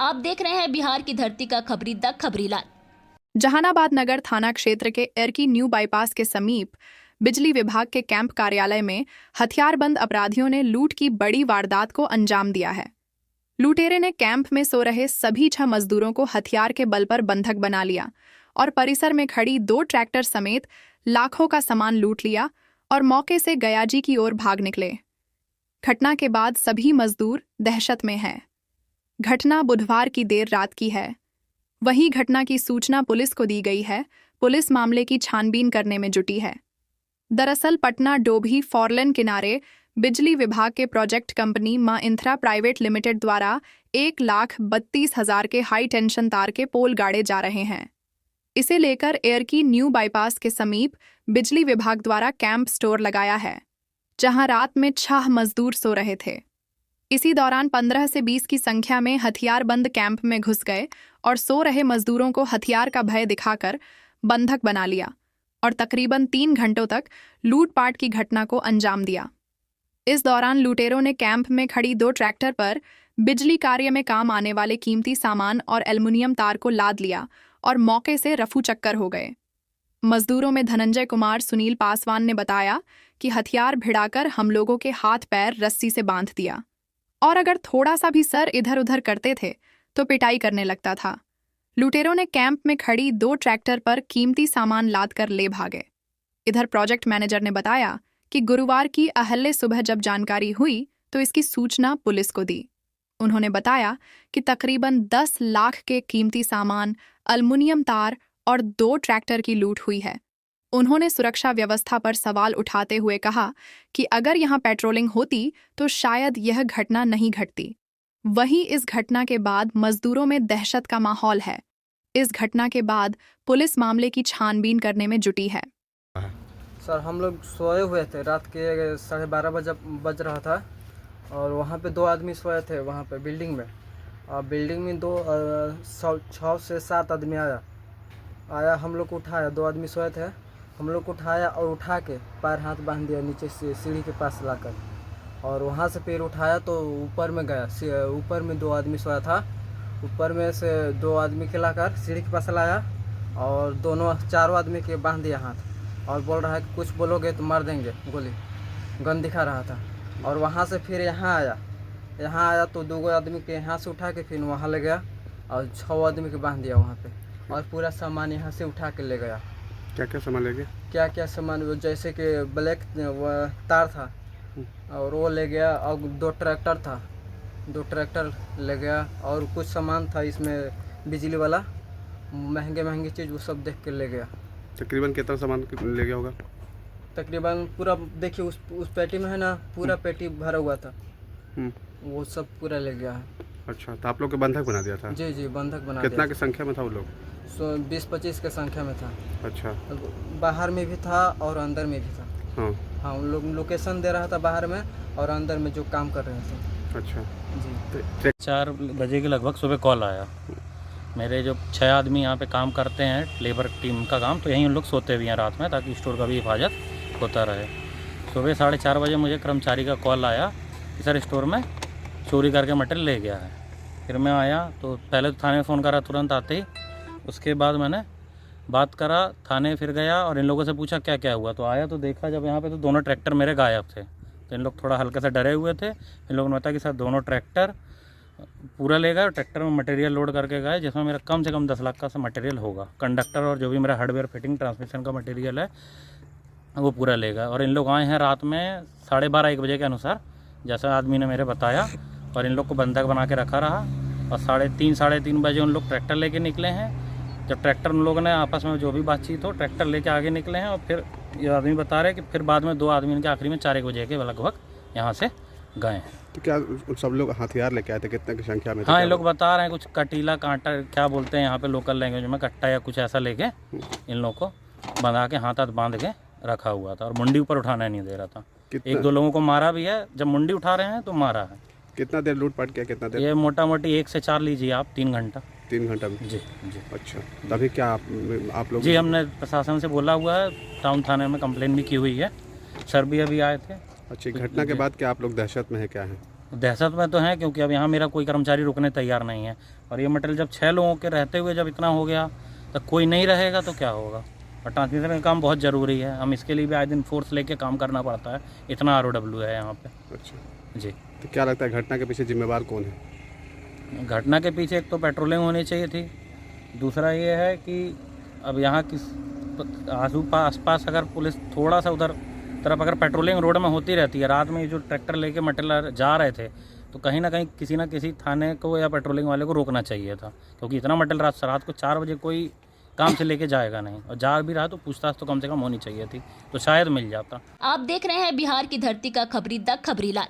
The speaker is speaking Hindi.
आप देख रहे हैं बिहार की धरती का खबरी द खबरीलाल। जहानाबाद नगर थाना क्षेत्र के एरकी न्यू बाईपास के समीप बिजली विभाग के कैंप कार्यालय में हथियारबंद अपराधियों ने लूट की बड़ी वारदात को अंजाम दिया है। लुटेरे ने कैंप में सो रहे सभी 6 मजदूरों को हथियार के बल पर बंधक बना लिया और परिसर में खड़ी 2 ट्रैक्टर समेत लाखों का सामान लूट लिया और मौके से गयाजी की ओर भाग निकले। घटना के बाद सभी मजदूर दहशत में हैं। घटना बुधवार की देर रात की है। वहीं घटना की सूचना पुलिस को दी गई है। पुलिस मामले की छानबीन करने में जुटी है। दरअसल पटना डोभी फोरलेन किनारे बिजली विभाग के प्रोजेक्ट कंपनी मां इंथरा प्राइवेट लिमिटेड द्वारा 1,32,000 के हाई टेंशन तार के पोल गाड़े जा रहे हैं। इसे लेकर एरकी न्यू बाईपास के समीप बिजली विभाग द्वारा कैंप स्टोर लगाया है, जहां रात में 6 मजदूर सो रहे थे। इसी दौरान 15 से 20 की संख्या में हथियारबंद कैंप में घुस गए और सो रहे मजदूरों को हथियार का भय दिखाकर बंधक बना लिया और तकरीबन 3 घंटों तक लूटपाट की घटना को अंजाम दिया। इस दौरान लुटेरों ने कैंप में खड़ी 2 ट्रैक्टर पर बिजली कार्य में काम आने वाले कीमती सामान और एल्युमिनियम तार को लाद लिया और मौके से रफू चक्कर हो गए। मजदूरों में धनंजय कुमार सुनील पासवान ने बताया कि हथियार भिड़ाकर हम लोगों के हाथ पैर रस्सी से बांध दिया और अगर थोड़ा सा भी सर इधर उधर करते थे तो पिटाई करने लगता था। लुटेरों ने कैंप में खड़ी 2 ट्रैक्टर पर कीमती सामान लाद कर ले भागे। इधर प्रोजेक्ट मैनेजर ने बताया कि गुरुवार की अहले सुबह जब जानकारी हुई तो इसकी सूचना पुलिस को दी। उन्होंने बताया कि तकरीबन 10 लाख के कीमती सामान, एल्युमिनियम तार और 2 ट्रैक्टर की लूट हुई है। उन्होंने सुरक्षा व्यवस्था पर सवाल उठाते हुए कहा कि अगर यहां पेट्रोलिंग होती तो शायद यह घटना नहीं घटती। वहीं इस घटना के बाद मजदूरों में दहशत का माहौल है। इस घटना के बाद पुलिस मामले की छानबीन करने में जुटी है। सर, हम लोग सोए हुए थे, रात के 12:30 बज रहा था और वहाँ पे 2 आदमी सोए थे वहाँ पे बिल्डिंग में। और बिल्डिंग में 6 से 7 आदमी आया हम लोग को उठाया। 2 आदमी सोए थे, हम लोग को उठाया और उठा के पैर हाथ बांध दिया नीचे से सीढ़ी के पास लाकर, और वहाँ से पैर उठाया तो ऊपर में गया। ऊपर में 2 आदमी सोया था, ऊपर में से 2 आदमी के लाकर सीढ़ी के पास लाया और चारों आदमी के बांध दिया हाथ और बोल रहा है कि कुछ बोलोगे तो मार देंगे गोली, गन दिखा रहा था। और वहाँ से फिर यहाँ आया तो 2 आदमी के यहाँ से उठा के फिर वहाँ ले गया और 6 आदमी के बांध दिया वहाँ पे और पूरा सामान यहाँ से उठा के ले गया। क्या क्या सामान ले गए? क्या सामान, जैसे कि ब्लैक तार था और वो ले गया और 2 ट्रैक्टर था, 2 ट्रैक्टर ले गया और कुछ सामान था इसमें बिजली वाला महंगे चीज़, वो सब देख के ले गया। तकरीबन कितना सामान ले गया होगा? तकरीबन पूरा देखिए उस पेटी में है ना, पूरा पेटी भरा हुआ था, वो सब पूरा ले गया है। अच्छा, तो आप लोग को बंधक बना दिया था? जी, बंधक बना कितना दिया। की संख्या में था वो लोग? 20-25 के संख्या में था। अच्छा, बाहर में भी था और अंदर में भी था। हाँ, उन लोग लोकेशन दे रहा था बाहर में और अंदर में जो काम कर रहे थे। अच्छा जी। 4 बजे के लगभग सुबह कॉल आया। मेरे जो 6 आदमी यहाँ पे काम करते हैं, लेबर टीम का काम, तो यहीं उन लोग सोते भी हैं रात में ताकि स्टोर का भी हिफाजत होता रहे। सुबह 4:30 बजे मुझे कर्मचारी का कॉल आया कि सर स्टोर में चोरी करके मटेरियल ले गया है। फिर मैं आया तो पहले तो थाने में फ़ोन करा तुरंत आते ही, उसके बाद मैंने बात करा, थाने फिर गया और इन लोगों से पूछा क्या क्या हुआ। तो आया तो देखा जब यहाँ पे तो 2 ट्रैक्टर मेरे गायब थे। तो इन लोग थोड़ा हल्के से डरे हुए थे। इन लोगों ने बताया कि सर 2 ट्रैक्टर पूरा ले गए और ट्रैक्टर में मटेरियल लोड करके गए, जिसमें मेरा कम से कम 10 लाख का मटेरियल होगा। कंडक्टर और जो भी मेरा हार्डवेयर फिटिंग ट्रांसमिशन का मटेरियल है वो पूरा ले गए। और इन लोग आए हैं रात में 12:30-1 बजे के अनुसार, जैसा आदमी ने मेरे बताया, और इन लोग को बंधक बना के रखा रहा। और 3:30 बजे उन लोग ट्रैक्टर लेके निकले हैं। जब ट्रैक्टर उन लोगों ने आपस में जो भी बातचीत हो, ट्रैक्टर लेके आगे निकले हैं। और फिर ये आदमी बता रहे हैं कि फिर बाद में 2 आदमी के आखिरी में 4-1 बजे के लगभग यहाँ से गए हैं। तो क्या सब लोग हथियार लेके आए थे? कितने की संख्या में? हाँ, ये लोग बता रहे हैं कुछ कटीला कांटा क्या बोलते हैं यहाँ पे लोकल लैंग्वेज में, कट्टा या कुछ ऐसा लेके इन लोग को बंधा के हाथ बांध के रखा हुआ था और मुंडी ऊपर उठाना नहीं दे रहा था। 1-2 लोगों को मारा भी है, जब मुंडी उठा रहे हैं तो मारा है। कितना देर लूटपाट किया? कितना देर? ये मोटा मोटी 1 से 4 लीजिए आप, 3 घंटा। 3 घंटा में? जी। अच्छा, तभी क्या आप लोग? जी, हमने प्रशासन से बोला हुआ है, टाउन थाने में कंप्लेन भी की हुई है, सर भी अभी आए थे। अच्छी घटना के बाद क्या आप लोग दहशत में है? क्या है? दहशत में तो है, क्योंकि अब यहाँ मेरा कोई कर्मचारी रुकने तैयार नहीं है। और ये मटेरियल जब 6 लोगों के रहते हुए जब इतना हो गया तो कोई नहीं रहेगा तो क्या होगा। और ट्रांसमिशन का काम बहुत ज़रूरी है, हम इसके लिए भी आए दिन फोर्स लेके काम करना पड़ता है, इतना ROW है यहाँ पे। अच्छा, जी। तो क्या लगता है घटना के पीछे जिम्मेवार कौन है? घटना के पीछे एक तो पेट्रोलिंग होनी चाहिए थी, दूसरा ये है कि अब यहाँ किस आसपास अगर पुलिस थोड़ा सा उधर तरफ अगर पेट्रोलिंग रोड में होती रहती है, रात में ये जो ट्रैक्टर लेके मटेरियल जा रहे थे, तो कहीं ना कहीं किसी ना किसी थाने को या पेट्रोलिंग वाले को रोकना चाहिए था, क्योंकि इतना मटेरियल रात को 4 बजे कोई काम से लेके जाएगा नहीं, और जा भी रहा तो पूछताछ तो कम से कम होनी चाहिए थी, तो शायद मिल जाता। आप देख रहे हैं बिहार की धरती का खबरी द खबरीलाल।